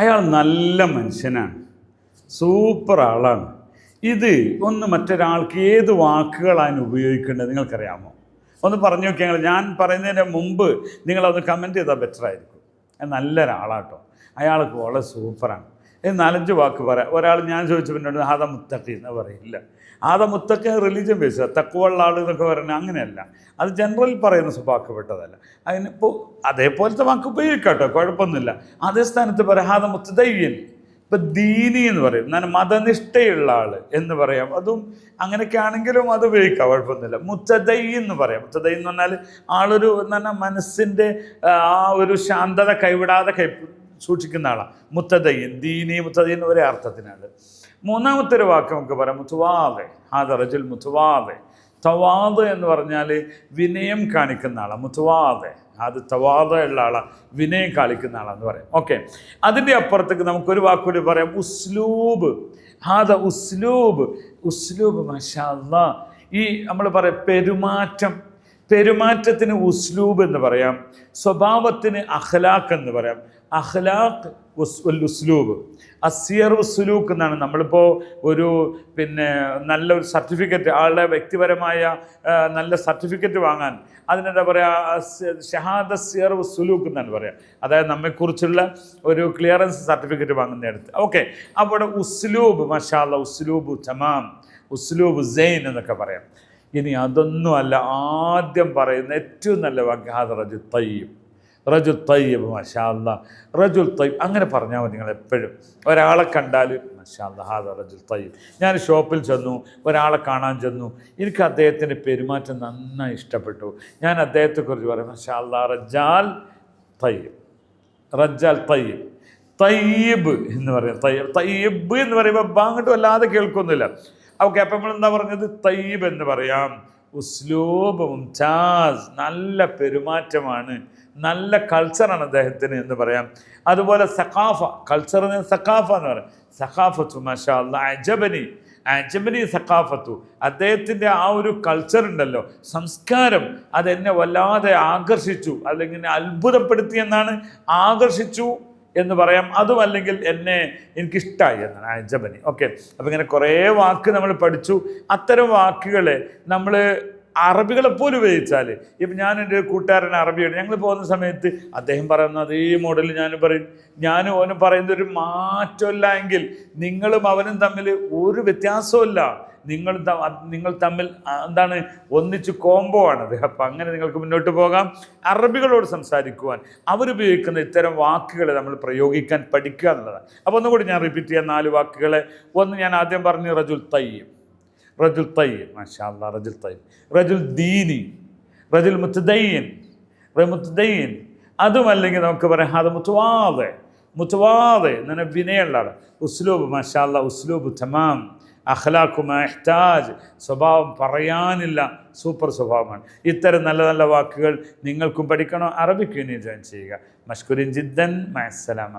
അയാൾ നല്ല മനുഷ്യനാണ്, സൂപ്പർ ആളാണ്. ഇത് ഒന്ന് മറ്റൊരാൾക്ക് ഏത് വാക്കുകളാണ് ഉപയോഗിക്കേണ്ടത് നിങ്ങൾക്കറിയാമോ? ഒന്ന് പറഞ്ഞു നോക്കിയാൽ, ഞാൻ പറയുന്നതിന് മുമ്പ് നിങ്ങളത് കമൻറ്റ് ചെയ്താൽ ബെറ്റർ ആയിരിക്കും. നല്ലൊരാളാട്ടോ, അയാൾക്ക് വളരെ സൂപ്പറാണ്. ഇത് 4-5 വാക്ക് പറയാം. ഒരാൾ ഞാൻ ചോദിച്ചപ്പോൾ ഹാദ മുത്തഖി എന്ന് പറയില്ല. ഹാദ മുത്തഖി റിലീജിയൻ ബേസ്, തക്കുവള്ള ആൾ എന്നൊക്കെ പറയുന്നത് അങ്ങനെയല്ല. അത് ജനറൽ പറയുന്ന സ്വഭാവപ്പെട്ടതല്ല. അതിനിപ്പോൾ അതേപോലത്തെ വാക്ക് ഉപയോഗിക്കാട്ടോ, കുഴപ്പമൊന്നുമില്ല. അതേ സ്ഥാനത്ത് പറയാം ഹാദ മുത്തദയ്യൻ. ഇപ്പം ദീനി എന്ന് പറയും, എന്നാൽ മതനിഷ്ഠയുള്ള ആൾ എന്ന് പറയാം. അതും അങ്ങനെയൊക്കെ ആണെങ്കിലും അത് ഉപയോഗിക്കാം, കുഴപ്പമൊന്നുമില്ല. മുത്തദയ്യൻ എന്ന് പറയാം. മുത്തദയ്യൻ എന്ന് പറഞ്ഞാൽ ആളൊരു എന്ന് പറഞ്ഞാൽ മനസ്സിൻ്റെ ആ ഒരു ശാന്തത കൈവിടാതെ സൂക്ഷിക്കുന്ന ആളാണ് മുത്തദയ്യൻ. ദീനി മുത്തദയ്യൻ ഒരേ അർത്ഥത്തിനാണ്. മൂന്നാമത്തെ ഒരു വാക്ക് നമുക്ക് പറയാം മുത്തുവാദ്. ഹാദ റജുൽ മുത്തുവാദ്. തവാദ് എന്ന് പറഞ്ഞാൽ വിനയം കാണിക്കുന്ന ആളാണ്. മുത്തുവാദ് അത് തവാദ് ഉള്ള ആളാണ്, വിനയം കാണിക്കുന്ന ആളാന്ന് പറയാം. ഓക്കെ, അതിൻ്റെ അപ്പുറത്തേക്ക് നമുക്കൊരു വാക്കുകൂടി പറയാം, ഉസ്ലൂബ്. ഹാദ ഉസ്ലൂബ്. ഉസ്ലൂബ് മാഷാ അല്ലാ. ഈ നമ്മൾ പറയാം പെരുമാറ്റം. പെരുമാറ്റത്തിന് ഉസ്ലൂബ് എന്ന് പറയാം. സ്വഭാവത്തിന് അഖ്ലാഖ് എന്ന് പറയാം. അഖ്ലാഖ് ഉസ്ലൂബ്. അസിയർ ഉസ്ലൂക്ക് എന്നാണ്. നമ്മളിപ്പോൾ ഒരു നല്ലൊരു സർട്ടിഫിക്കറ്റ്, ആളുടെ വ്യക്തിപരമായ നല്ല സർട്ടിഫിക്കറ്റ് വാങ്ങാൻ അതിനെന്താ പറയുക, ഷഹാദ സിയർ ഉസ്ലൂക്ക് എന്നാണ് പറയാം. അതായത് നമ്മെക്കുറിച്ചുള്ള ഒരു ക്ലിയറൻസ് സർട്ടിഫിക്കറ്റ് വാങ്ങുന്നിടത്ത്. ഓക്കെ, അപ്പോൾ ഉസ്ലൂബ് മാഷാ അല്ലാ, ഉസ്ലൂബ് തമാം, ഉസ്ലൂബ് സൈൻ എന്നൊക്കെ പറയാം. ഇനി അതൊന്നുമല്ല, ആദ്യം പറയുന്ന ഏറ്റവും നല്ല വാക്ക് ഹാദ റജുൽ തയ്യിബ്. റജുൽ തയ്യിബ് മാഷാ അല്ലാ, റജുൽ തയ്യിബ്. അങ്ങനെ പറഞ്ഞാൽ മതി. നിങ്ങൾ എപ്പോഴും ഒരാളെ കണ്ടാൽ മാഷാ അല്ലാ ഹാദ റജുൽ തയ്യിബ്. ഞാൻ ഷോപ്പിൽ ചെന്നു, ഒരാളെ കാണാൻ ചെന്നു, എനിക്ക് അദ്ദേഹത്തിൻ്റെ പെരുമാറ്റം നന്നായി ഇഷ്ടപ്പെട്ടു. ഞാൻ അദ്ദേഹത്തെക്കുറിച്ച് പറയും മാഷാ അല്ലാ റജാൽ തയ്യിബ്, റജാൽ തയ്യിബ്. തയ്യിബ് എന്ന് പറയാം. തയ്യിബ് എന്ന് പറയുമ്പോൾ അങ്ങോട്ട് വല്ലാതെ കേൾക്കൊന്നുമില്ല. ഓക്കെ, അപ്പം നമ്മൾ എന്താ പറഞ്ഞത്, തയ്യിബ് എന്ന് പറയാം. ഉസ്ലൂബ് മുംതാസ്, നല്ല പെരുമാറ്റമാണ്, നല്ല കൾച്ചറാണ് അദ്ദേഹത്തിന് എന്ന് പറയാം. അതുപോലെ സഖാഫ, കൾച്ചറിന് സഖാഫ എന്ന് പറയാം. സഖാഫത്തു മാഷാ അല്ലാ അജബനി, അജബനി സഖാഫത്തു. അദ്ദേഹത്തിൻ്റെ ആ ഒരു കൾച്ചർ ഉണ്ടല്ലോ, സംസ്കാരം, അതെന്നെ വല്ലാതെ ആകർഷിച്ചു, അല്ലെങ്കിൽ അത്ഭുതപ്പെടുത്തി എന്നാണ്. ആകർഷിച്ചു എന്ന് പറയാം. അതും അല്ലെങ്കിൽ എനിക്കിഷ്ടമായി എന്നാണ് അജബനി. ഓക്കെ, അപ്പം ഇങ്ങനെ കുറേ വാക്ക് നമ്മൾ പഠിച്ചു. അത്തരം വാക്കുകളെ നമ്മൾ അറബികളെപ്പോലും ഉപയോഗിച്ചാൽ, ഇപ്പം ഞാൻ എൻ്റെ കൂട്ടുകാരൻ അറബിയാണ്, ഞങ്ങൾ പോകുന്ന സമയത്ത് അദ്ദേഹം പറയുന്ന അതേ മോഡൽ ഞാനും പറയും. ഞാനും ഓനും പറയുന്ന ഒരു മാറ്റമില്ല എങ്കിൽ നിങ്ങളും അവനും തമ്മിൽ ഒരു വ്യത്യാസമില്ല. നിങ്ങൾ തമ്മിൽ എന്താണ്, ഒന്നിച്ച് കോംബോ ആണത്. അപ്പം അങ്ങനെ നിങ്ങൾക്ക് മുന്നോട്ട് പോകാം. അറബികളോട് സംസാരിക്കുവാൻ അവരുപയോഗിക്കുന്ന ഇത്തരം വാക്കുകളെ നമ്മൾ പ്രയോഗിക്കാൻ പഠിക്കുക എന്നുള്ളതാണ്. അപ്പോൾ ഒന്നുകൂടി ഞാൻ റിപ്പീറ്റ് ചെയ്യാം 4 വാക്കുകളെ. ഒന്ന് ഞാൻ ആദ്യം പറഞ്ഞു, റജുൽ തയ്യിബ്. റജുൽ തയ്യിബ് മാഷാ അല്ലാ, റജുൽ തയ്യിബ്. റജുൽ ദീനി, റജുൽ മുത്തദയ്യൻ, മുത്തദയ്യൻ. അതുമല്ലെങ്കിൽ നമുക്ക് പറയാം ഹാദ മുത്തുവാദ്. മുത്തുവാദ് എന്ന് പറഞ്ഞാൽ വിനയുള്ള ആൾ. ഉസ്ലൂബ് മാഷാ അല്ലാ, ഉസ്ലൂബ് തമാം. അഖ്ലാഖു മാ ഇഹ്താജ്, സ്വഭാവം പറയാനില്ല, സൂപ്പർ സ്വഭാവമാണ്. ഇത്തരം നല്ല നല്ല വാക്കുകൾ നിങ്ങൾക്കും പഠിക്കണോ? അറബിക് യൂണിയൻ ജോയിൻ ചെയ്യുക. മഷ്കുരിൻ ജിദ്ദൻ, മഅസ്സലാമ.